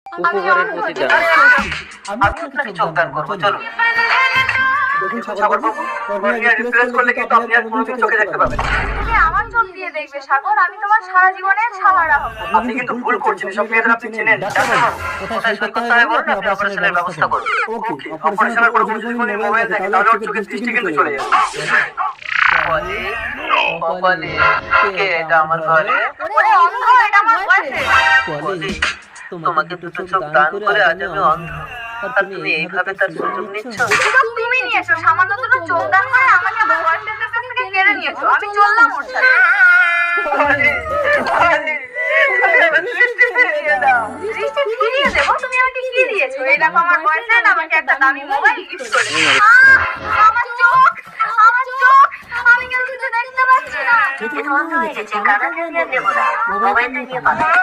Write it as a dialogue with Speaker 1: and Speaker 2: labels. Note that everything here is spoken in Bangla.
Speaker 1: উপকারের প্রতি দান।
Speaker 2: আমি আপনাকে চোখ দান করবো, চলুন। দেখুন সাগর বাবু, কর্নিয়া রিপ্লেস করলে কিন্তু আপনি আর কোনোদিন চোখে দেখতে পাবেন না।
Speaker 3: তুমি আমার চোখ দিয়ে দেখবে সাগর, আমি তোমার সারা জীবনের ছাওয়ারা হবো।
Speaker 2: আপনি কিন্তু ভুল করছেন, সব মেয়েদের আপনি চেনেন। কোথায় সই করতে হবে বলুন, আপনি অপারেশনের ব্যবস্থা করুন। ওকে, অপারেশনের পর যদি কোনো মোবাইল থাকে তাহলে ওর চোখের দৃষ্টি কিন্তু চলে যাবে।
Speaker 1: কপালে কপালে কে এটা আমার ঘরে?
Speaker 3: ওরে অন্ধ, এটা আমার বয়ফ্রেন্ড।
Speaker 1: কপালে তোমাকে দুটো চোখ দান করে আজ আমি অন্ধ, আর তুমি এইভাবে তার সুযোগ নিচ্ছ।
Speaker 3: সুযোগ তুমি নিয়েছো, সামান্য দুটো চোখ দান করে আমাকে আমার বয়ফ্রেন্ডের কাছ থেকে কেড়ে নিয়েছো। আমি চললাম ওর সাথে। দৃষ্টি ফিরিয়ে দেবো? তুমি আমাকে কি দিয়েছো? এই দেখো আমার বয়ফ্রেন্ড আমাকে একটা দামি মোবাইল গিফট করেছে। আমার চোখ, আমার চোখ, আমি কেন কিছু দেখতে পাচ্ছি না।
Speaker 4: বন্ধ হয়ে গেছে, কারণ আমি আর নেবো না, মোবাইলটা নিয়ে পালাও।